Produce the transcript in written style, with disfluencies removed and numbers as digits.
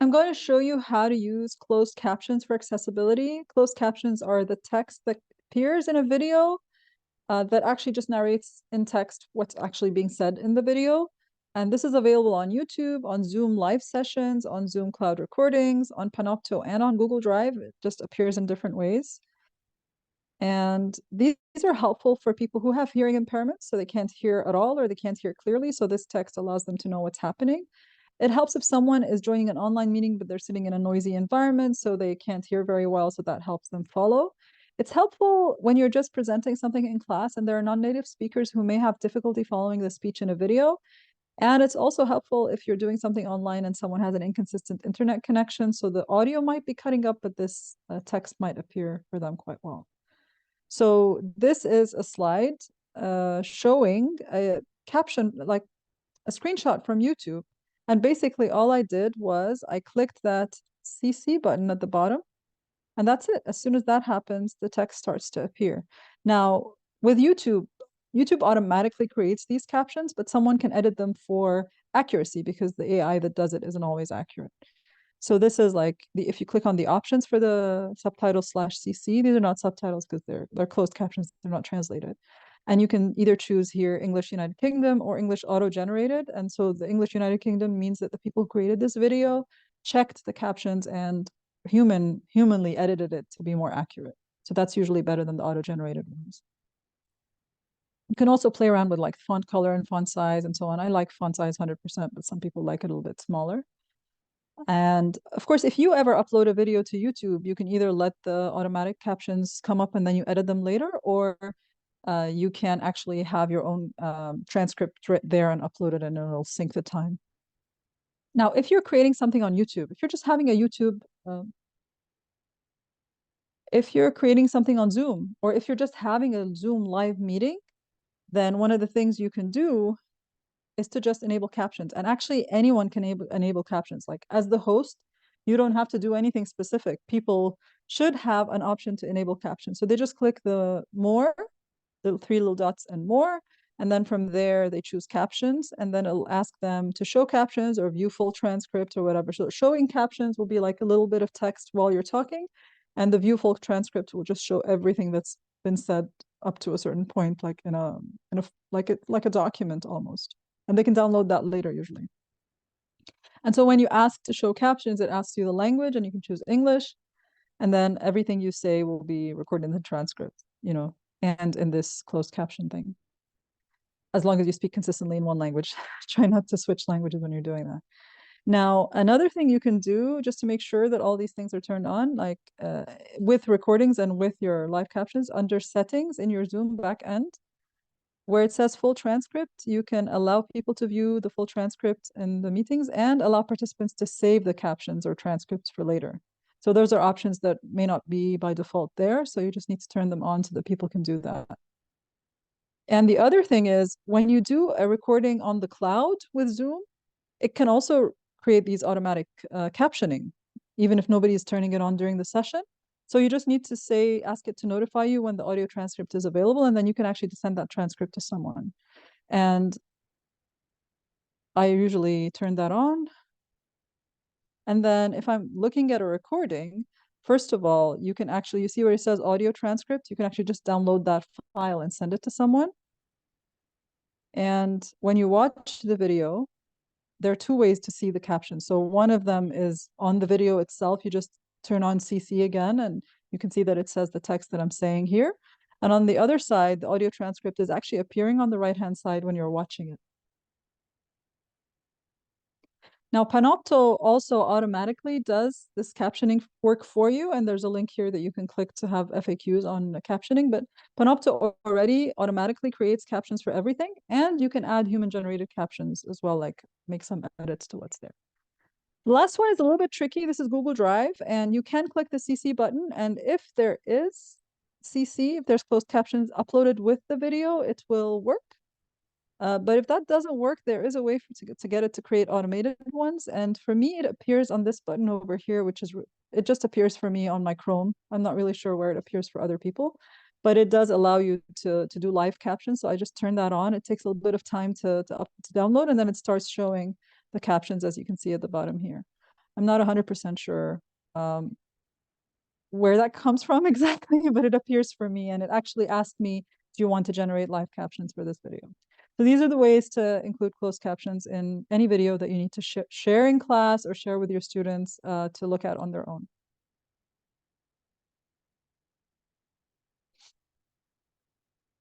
I'm going to show you how to use closed captions for accessibility. Closed captions are the text that appears in a video that actually just narrates in text what's actually being said in the video. And this is available on YouTube, on Zoom live sessions, on Zoom cloud recordings, on Panopto, and on Google Drive. It just appears in different ways. And these are helpful for people who have hearing impairments, so they can't hear at all or they can't hear clearly. So this text allows them to know what's happening. It helps if someone is joining an online meeting, but they're sitting in a noisy environment, so they can't hear very well, so that helps them follow. It's helpful when you're just presenting something in class and there are non-native speakers who may have difficulty following the speech in a video. And it's also helpful if you're doing something online and someone has an inconsistent internet connection, so the audio might be cutting up, but this text might appear for them quite well. So this is a slide showing a caption, like a screenshot from YouTube. And basically all I did was I clicked that CC button at the bottom, and that's it. As soon as that happens, the text starts to appear. Now, with YouTube, YouTube automatically creates these captions, but someone can edit them for accuracy because the AI that does it isn't always accurate. So this is like if you click on the options for the subtitle slash CC, these are not subtitles because they're closed captions, they're not translated. And you can either choose here English United Kingdom or English auto-generated. And so the English United Kingdom means that the people who created this video checked the captions and humanly edited it to be more accurate. So that's usually better than the auto-generated ones. You can also play around with like font color and font size and so on. I like font size 100%, but some people like it a little bit smaller. And of course, if you ever upload a video to YouTube, you can either let the automatic captions come up and then you edit them later, or you can actually have your own transcript right there and upload it and it'll sync the time. Now, if you're creating something on YouTube, if you're just having a YouTube, if you're creating something on Zoom, or if you're just having a Zoom live meeting, then one of the things you can do is to just enable captions. And actually anyone can enable captions. Like as the host, you don't have to do anything specific. People should have an option to enable captions. So they just click the more, the three little dots and more, and then from there they choose captions, and then it'll ask them to show captions or view full transcript or whatever. So showing captions will be like a little bit of text while you're talking, and the view full transcript will just show everything that's been said up to a certain point, like in a like a document almost. And they can download that later usually. And so when you ask to show captions, it asks you the language and you can choose English. And then everything you say will be recorded in the transcript, and in this closed caption thing. As long as you speak consistently in one language. Try not to switch languages when you're doing that. Now, another thing you can do just to make sure that all these things are turned on, like with recordings and with your live captions, under settings in your Zoom backend, where it says full transcript, you can allow people to view the full transcript in the meetings and allow participants to save the captions or transcripts for later. So those are options that may not be by default there. So you just need to turn them on so that people can do that. And the other thing is when you do a recording on the cloud with Zoom, it can also create these automatic captioning, even if nobody is turning it on during the session. So you just need to ask it to notify you when the audio transcript is available, and then you can actually send that transcript to someone. And I usually turn that on. And then if I'm looking at a recording, first of all, you see where it says audio transcript, you can actually just download that file and send it to someone. And when you watch the video, there are two ways to see the captions. So one of them is on the video itself. You just turn on CC again, and you can see that it says the text that I'm saying here. And on the other side, the audio transcript is actually appearing on the right-hand side when you're watching it. Now, Panopto also automatically does this captioning work for you, and there's a link here that you can click to have FAQs on captioning, but Panopto already automatically creates captions for everything, and you can add human-generated captions as well, like make some edits to what's there. The last one is a little bit tricky. This is Google Drive, and you can click the CC button, and if there is CC, if there's closed captions uploaded with the video, it will work. But if that doesn't work, there is a way to get it to create automated ones. And for me, it appears on this button over here, it just appears for me on my Chrome. I'm not really sure where it appears for other people, but it does allow you to do live captions. So I just turn that on. It takes a little bit of time to download, and then it starts showing the captions, as you can see at the bottom here. I'm not 100% sure where that comes from exactly, but it appears for me, and it actually asked me, do you want to generate live captions for this video? So these are the ways to include closed captions in any video that you need to share in class or share with your students to look at on their own.